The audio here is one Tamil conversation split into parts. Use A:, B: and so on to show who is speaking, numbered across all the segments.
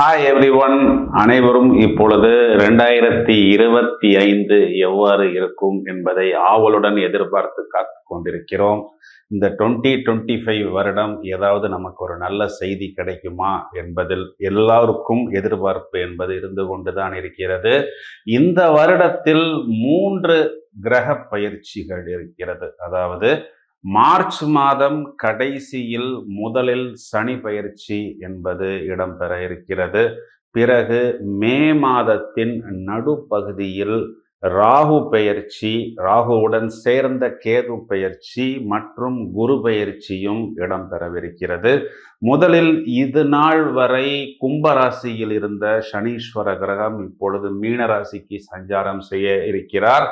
A: ஹாய் எவ்ரிஒன், அனைவரும் இப்பொழுது 2025 எவ்வாறு இருக்கும் என்பதை ஆவலுடன் எதிர்பார்த்து காத்து கொண்டிருக்கிறோம். இந்த 2025 வருடம் ஏதாவது நமக்கு ஒரு நல்ல செய்தி கிடைக்குமா என்பதில் எல்லாருக்கும் எதிர்பார்ப்பு என்பது இருந்து கொண்டுதான் இருக்கிறது. இந்த வருடத்தில் 3 கிரக பயிற்சிகள் இருக்கிறது. அதாவது மார்ச் மாதம் கடைசியில் முதலில் சனி பயிற்சி என்பது இடம்பெற இருக்கிறது. பிறகு மே மாதத்தின் நடுப்பகுதியில் ராகு பயிற்சி, ராகுவுடன் சேர்ந்த கேது பயிற்சி மற்றும் குரு பயிற்சியும் இடம்பெறவிருக்கிறது. முதலில் இது நாள் வரை கும்பராசியில் இருந்த சனீஸ்வர கிரகம் இப்பொழுது மீனராசிக்கு சஞ்சாரம் செய்ய இருக்கிறார்.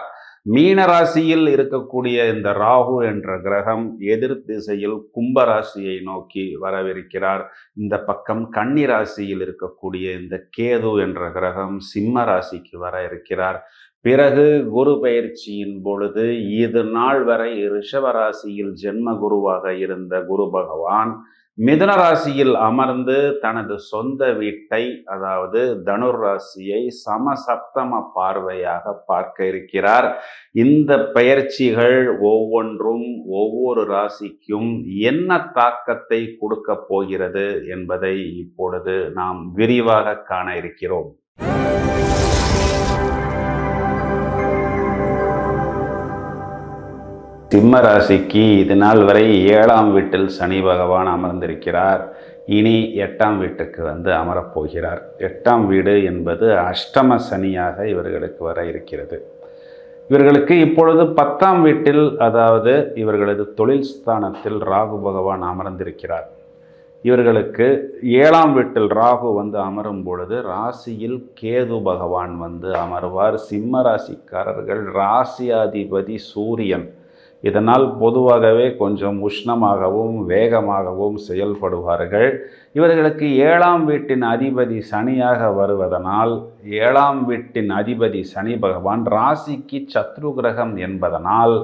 A: மீனராசியில் இருக்கக்கூடிய இந்த ராகு என்ற கிரகம் எதிர் திசையில் கும்பராசியை நோக்கி வரவிருக்கிறார். இந்த பக்கம் கன்னி ராசியில் இருக்கக்கூடிய இந்த கேது என்ற கிரகம் சிம்ம ராசிக்கு வர இருக்கிறார். பிறகு குரு பயிற்சியின் பொழுது இது நாள் வரை ரிஷபராசியில் ஜென்ம குருவாக இருந்த குரு பகவான் மிதுன ராசியில் அமர்ந்து தனது சொந்த வீட்டை, அதாவது தனுர் ராசியை சமசப்தம பார்வையாக பார்க்க இருக்கிறார். இந்த பயிற்சிகள் ஒவ்வொன்றும் ஒவ்வொரு ராசிக்கும் என்ன தாக்கத்தை கொடுக்க போகிறது என்பதை இப்பொழுது நாம் விரிவாக காண இருக்கிறோம். சிம்ம ராசிக்கு இது நாள் வரை 7ஆம் வீட்டில் சனி பகவான் அமர்ந்திருக்கிறார். இனி 8ஆம் வீட்டுக்கு அமரப்போகிறார். 8ஆம் வீடு என்பது அஷ்டம சனியாக இவர்களுக்கு வர இருக்கிறது. இவர்களுக்கு இப்பொழுது 10ஆம் வீட்டில், அதாவது இவர்களது தொழில் ஸ்தானத்தில் ராகு பகவான் அமர்ந்திருக்கிறார். இவர்களுக்கு 7ஆம் வீட்டில் ராகு அமரும் பொழுது ராசியில் கேது பகவான் அமர்வார். சிம்ம ராசிக்காரர்கள் ராசியாதிபதி சூரியன். இதனால் பொதுவாகவே கொஞ்சம் உஷ்ணமாகவும் வேகமாகவும் செயல்படுவார்கள். இவர்களுக்கு 7ஆம் வீட்டின் அதிபதி சனியாக வருவதனால் 7ஆம் வீட்டின் அதிபதி சனி பகவான் ராசிக்கு சத்ரு கிரகம் என்பதனால்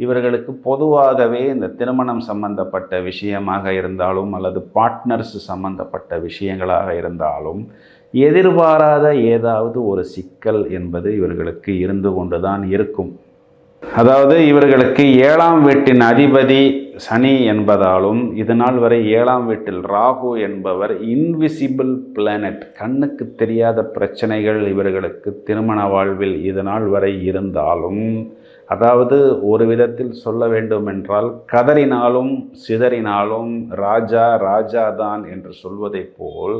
A: இவர்களுக்கு பொதுவாகவே இந்த திருமணம் சம்பந்தப்பட்ட விஷயமாக இருந்தாலும் அல்லது பார்ட்னர்ஸ் சம்பந்தப்பட்ட விஷயங்களாக இருந்தாலும் எதிர்பாராத ஏதாவது ஒரு சிக்கல் என்பது இவர்களுக்கு இருந்து கொண்டுதான் இருக்கும். அதாவது இவர்களுக்கு 7ஆம் வீட்டின் அதிபதி சனி என்பதாலும் இதனால் வரை 7ஆம் வீட்டில் ராகு என்பவர் இன்விசிபிள் பிளானட், கண்ணுக்கு தெரியாத பிரச்சனைகள் இவர்களுக்கு திருமண வாழ்வில் இதனால் வரை இருந்தாலும், அதாவது ஒரு விதத்தில் சொல்ல வேண்டும் என்றால் கதறினாலும் சிதறினாலும் ராஜா ராஜாதான் என்று சொல்வதை போல்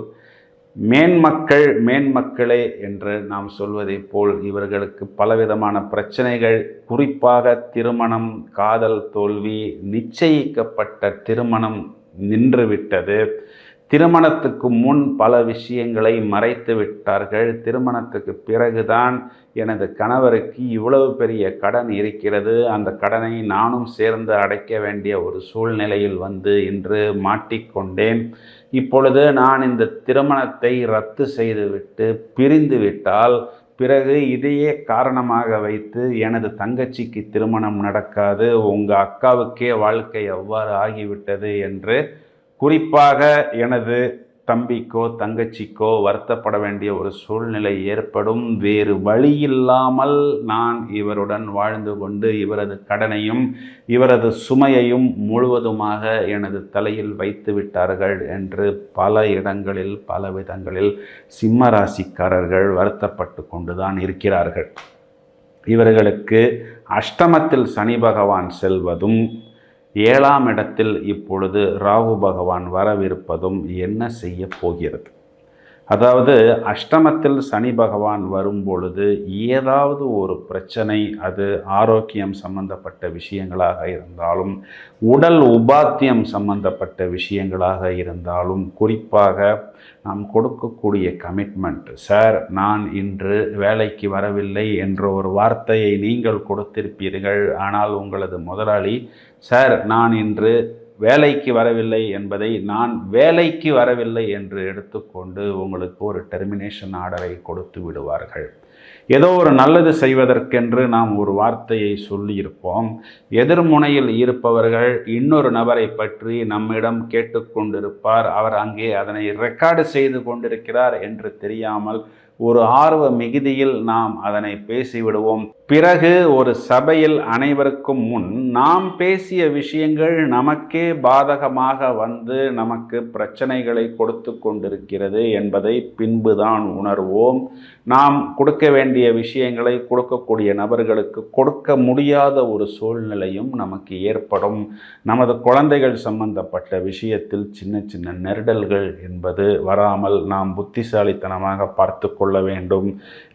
A: மேன்மக்களே என்று நாம் சொல்வதை போல் இவர்களுக்கு பலவிதமான பிரச்சனைகள், குறிப்பாக திருமணம், காதல் தோல்வி, நிச்சயிக்கப்பட்ட திருமணம் நின்றுவிட்டது. திருமணத்துக்கு முன் பல விஷயங்களை மறைத்து விட்டார்கள். திருமணத்துக்கு பிறகுதான் எனது கணவருக்கு இவ்வளவு பெரிய கடன் இருக்கிறது, அந்த கடனை நானும் சேர்ந்து அடைக்க வேண்டிய ஒரு சூழ்நிலையில் இன்று மாட்டிக்கொண்டேன். இப்பொழுது நான் இந்த திருமணத்தை ரத்து செய்துவிட்டு பிரிந்து விட்டால் பிறகு இதையே காரணமாக வைத்து எனது தங்கச்சிக்கு திருமணம் நடக்காது, உங்கள் அக்காவுக்கே வாழ்க்கை எவ்வாறு ஆகிவிட்டது என்று குறிப்பாக எனது தம்பிக்கோ தங்கச்சிக்கோ வருத்தப்பட வேண்டிய ஒரு சூழ்நிலை ஏற்படும். வேறு வழியில்லாமல் நான் இவருடன் வாழ்ந்து கொண்டு இவரது கடனையும் இவரது சுமையையும் முழுவதுமாக எனது தலையில் வைத்து விட்டார்கள் என்று பல இடங்களில் பல விதங்களில் சிம்ம ராசிக்காரர்கள் வருத்தப்பட்டு கொண்டுதான் இருக்கிறார்கள். இவர்களுக்கு அஷ்டமத்தில் சனி பகவான் செல்வதும் 7ஆம் இடத்தில் இப்பொழுது ராகு பகவான் வரவிருப்பதும் என்ன செய்ய போகிறது? அதாவது அஷ்டமத்தில் சனி பகவான் வரும்பொழுது ஏதாவது ஒரு பிரச்சனை, அது ஆரோக்கியம் சம்பந்தப்பட்ட விஷயங்களாக இருந்தாலும் உடல் உபாத்தியம் சம்பந்தப்பட்ட விஷயங்களாக இருந்தாலும், குறிப்பாக நாம் கொடுக்கக்கூடிய கமிட்மெண்ட், சார் நான் இன்று வேலைக்கு வரவில்லை என்ற ஒரு வார்த்தையை நீங்கள் கொடுத்திருப்பீர்கள். ஆனால் உங்களது முதலாளி சார் நான் இன்று வேலைக்கு வரவில்லை என்பதை நான் வேலைக்கு வரவில்லை என்று எடுத்துக்கொண்டு உங்களுக்கு ஒரு டெர்மினேஷன் ஆர்டரை கொடுத்து விடுவார்கள். ஏதோ ஒரு நல்லது செய்வதற்கென்று நாம் ஒரு வார்த்தையை சொல்லியிருப்போம். எதிர்முனையில் இருப்பவர்கள் இன்னொரு நபரை பற்றி நம்மிடம் கேட்டுக்கொண்டிருப்பார். அவர் அங்கே அதனை ரெக்கார்டு செய்து கொண்டிருக்கிறார் என்று தெரியாமல் ஒரு ஆர்வ மிகுதியில் நாம் அதனை பேசிவிடுவோம். பிறகு ஒரு சபையில் அனைவருக்கும் முன் நாம் பேசிய விஷயங்கள் நமக்கே பாதகமாக வந்து நமக்கு பிரச்சனைகளை கொடுத்து கொண்டிருக்கிறது என்பதை பின்புதான் உணர்வோம். நாம் கொடுக்க வேண்டிய விஷயங்களை கொடுக்கக்கூடிய நபர்களுக்கு கொடுக்க முடியாத ஒரு சூழ்நிலையும் நமக்கு ஏற்படும். நமது குழந்தைகள் சம்பந்தப்பட்ட விஷயத்தில் சின்ன சின்ன நெருடல்கள் என்பது வராமல் நாம் புத்திசாலித்தனமாக பார்த்து கொள்ள வேண்டும்.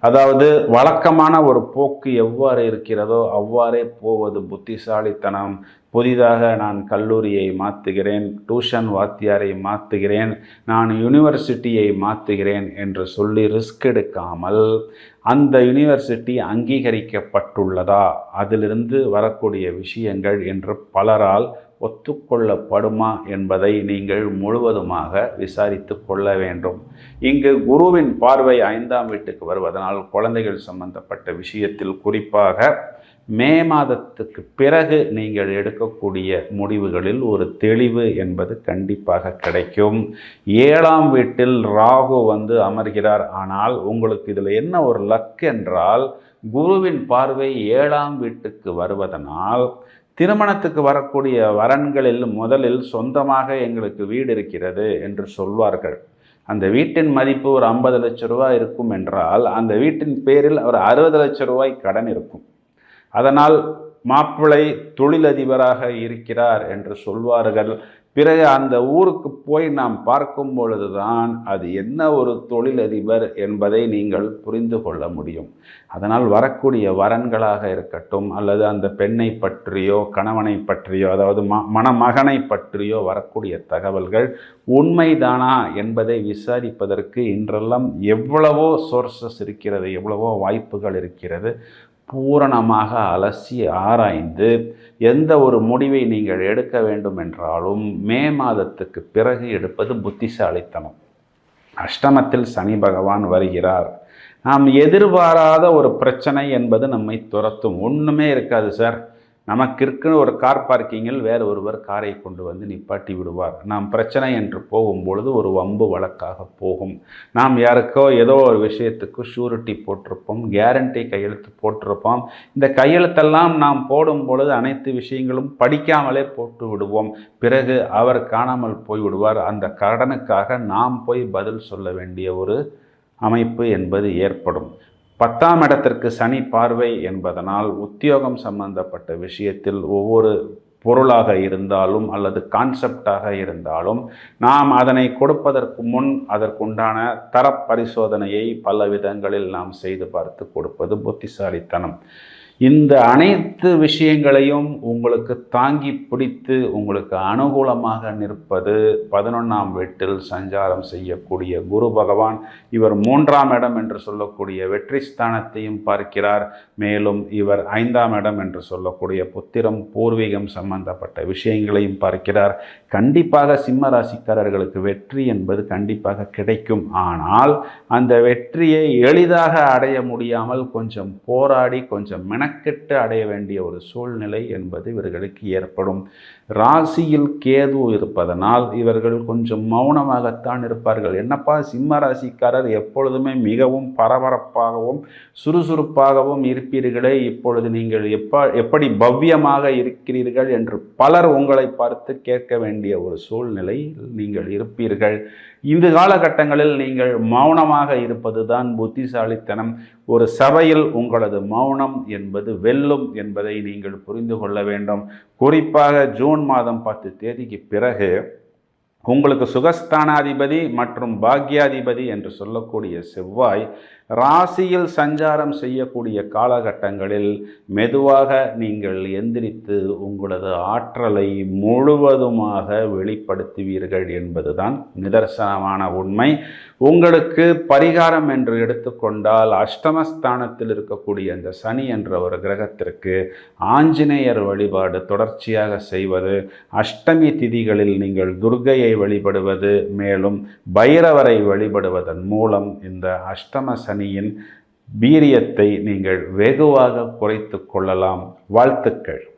A: அதாவது வழக்கமான ஒரு போக்கு எவ்வாறு இருக்கிறதோ அவ்வாறே போவது புத்திசாலித்தனம். புதிதாக நான் கல்லூரியை மாற்றுகிறேன், டியூஷன் வாத்தியாரை மாற்றுகிறேன், நான் யூனிவர்சிட்டியை மாற்றுகிறேன் என்று சொல்லி ரிஸ்க் எடுக்காமல் அந்த யூனிவர்சிட்டி அங்கீகரிக்கப்பட்டுள்ளதா, அதிலிருந்து வரக்கூடிய விஷயங்கள் என்று பலரால் ஒத்துக்கொள்ளப்படுமா என்பதை நீங்கள் முழுவதுமாக விசாரித்து கொள்ள வேண்டும். இங்கு குருவின் பார்வை 5ஆம் வீட்டுக்கு வருவதனால் குழந்தைகள் சம்பந்தப்பட்ட விஷயத்தில் குறிப்பாக மே மாதத்துக்கு பிறகு நீங்கள் எடுக்கக்கூடிய முடிவுகளில் ஒரு தெளிவு என்பது கண்டிப்பாக கிடைக்கும். 7ஆம் வீட்டில் ராகு வந்து அமர்கிறார். ஆனால் உங்களுக்கு இதில் என்ன ஒரு லக் என்றால், குருவின் பார்வை 7ஆம் வீட்டுக்கு வருவதனால் திருமணத்துக்கு வரக்கூடிய வரன்களில் முதலில் சொந்தமாக எங்களுக்கு வீடு இருக்கிறது என்று சொல்வார்கள். அந்த வீட்டின் மதிப்பு ஒரு 50 லட்சம் ரூபாய் இருக்கும் என்றால் அந்த வீட்டின் பேரில் ஒரு 60 லட்சம் ரூபாய் கடன் இருக்கும். அதனால் மாப்பிள்ளை தொழிலதிபராக இருக்கிறார் என்று சொல்வார்கள். பிறகு அந்த ஊருக்கு போய் நாம் பார்க்கும் பொழுதுதான் அது என்ன ஒரு தொழிலதிபர் என்பதை நீங்கள் புரிந்து கொள்ள முடியும். அதனால் வரக்கூடிய வரன்களாக இருக்கட்டும் அல்லது அந்த பெண்ணை பற்றியோ கணவனை பற்றியோ அதாவது மணமகனை பற்றியோ வரக்கூடிய தகவல்கள் உண்மைதானா என்பதை விசாரிப்பதற்கு இன்றெல்லாம் எவ்வளவோ சோர்சஸ் இருக்கிறது, எவ்வளவோ வாய்ப்புகள் இருக்கிறது. பூரணமாக அலசி ஆராய்ந்து எந்த ஒரு முடிவை நீங்கள் எடுக்க வேண்டும் என்றாலும் மே மாதத்துக்கு பிறகு எடுப்பது புத்திசாலித்தனம். அஷ்டமத்தில் சனி பகவான் வருகிறார். நாம் எதிர்பாராத ஒரு பிரச்சனை என்பது நம்மை துரத்தும். ஒன்றுமே இருக்காது சார், நமக்கு இருக்குன்னு ஒரு கார் பார்க்கிங்கில் வேறு ஒருவர் காரை கொண்டு வந்து நிப்பாட்டி விடுவார். நாம் பிரச்சனை என்று போகும்பொழுது ஒரு வம்பு வழக்காக போகும். நாம் யாருக்கோ ஏதோ ஒரு விஷயத்துக்கு ஷூரிட்டி போட்டிருப்போம், கேரண்டி கையெழுத்து போட்டிருப்போம். இந்த கையெழுத்தெல்லாம் நாம் போடும் பொழுது அனைத்து விஷயங்களும் படிக்காமலே போட்டு விடுவோம். பிறகு அவர் காணாமல் போய் விடுவார். அந்த கடனுக்காக நாம் போய் பதில் சொல்ல வேண்டிய ஒரு அமைப்பு என்பது ஏற்படும். 10ஆம் இடத்திற்கு சனி பார்வை என்பதனால் உத்தியோகம் சம்பந்தப்பட்ட விஷயத்தில் ஒவ்வொரு பொருளாக இருந்தாலும் அல்லது கான்செப்டாக இருந்தாலும் நாம் அதனை கொடுப்பதற்கு முன் அதற்குண்டான தர பரிசோதனையை பல விதங்களில் நாம் செய்து பார்த்து கொடுப்பது புத்திசாலித்தனம். இந்த அனைத்து விஷயங்களையும் உங்களுக்கு தாங்கி பிடித்து உங்களுக்கு அனுகூலமாக நிற்பது 11ஆம் வீட்டில் சஞ்சாரம் செய்யக்கூடிய குரு பகவான். இவர் 3ஆம் இடம் என்று சொல்லக்கூடிய வெற்றி ஸ்தானத்தையும் பார்க்கிறார். மேலும் இவர் 5ஆம் இடம் என்று சொல்லக்கூடிய புத்திரம் பூர்வீகம் சம்பந்தப்பட்ட விஷயங்களையும் பார்க்கிறார். கண்டிப்பாக சிம்ம ராசிக்காரர்களுக்கு வெற்றி என்பது கண்டிப்பாக கிடைக்கும். ஆனால் அந்த வெற்றியை எளிதாக அடைய முடியாமல் கொஞ்சம் போராடி கொஞ்சம் மெனக்கெட்டு அடைய வேண்டிய ஒரு சூழ்நிலை என்பது இவர்களுக்கு ஏற்படும். ராசியில் கேது இருப்பதனால் இவர்கள் கொஞ்சம் மௌனமாகத்தான் இருப்பார்கள். என்னப்பா சிம்ம ராசிக்காரர் எப்பொழுதுமே மிகவும் பரபரப்பாகவும் சுறுசுறுப்பாகவும் இருப்பீர்களே, இப்பொழுது நீங்கள் எப்படி பவ்யமாக இருக்கிறீர்கள் என்று பலர் உங்களை பார்த்து கேட்க வேண்டிய ஒரு சூழ்நிலை நீங்கள் இருப்பீர்கள். இந்த காலகட்டங்களில் நீங்கள் மௌனமாக இருப்பதுதான் புத்திசாலித்தனம். ஒரு சபையில் உங்களது மௌனம் என்பது வெல்லும் என்பதை நீங்கள் புரிந்து கொள்ள வேண்டும். குறிப்பாக ஜூன் மாதம் 10 தேதிக்கு பிறகு உங்களுக்கு சுகஸ்தானாதிபதி மற்றும் பாக்யாதிபதி என்று சொல்லக்கூடிய செவ்வாய் ராசியில் சஞ்சாரம் செய்யக்கூடிய காலகட்டங்களில் மெதுவாக நீங்கள் எந்திரித்து உங்களது ஆற்றலை முழுவதுமாக வெளிப்படுத்துவீர்கள் என்பதுதான் நிதர்சனமான உண்மை. உங்களுக்கு பரிகாரம் என்று எடுத்துக்கொண்டால் அஷ்டமஸ்தானத்தில் இருக்கக்கூடிய அந்த சனி என்ற ஒரு கிரகத்திற்கு ஆஞ்சநேயர் வழிபாடு தொடர்ச்சியாக செய்வது, அஷ்டமி திதிகளில் நீங்கள் துர்க்கையை வழிபடுவது, மேலும் பைரவரை வழிபடுவதன் மூலம் இந்த அஷ்டம சனியின் வீரியத்தை நீங்கள் வெகுவாக குறைத்து கொள்ளலாம். வாழ்த்துக்கள்.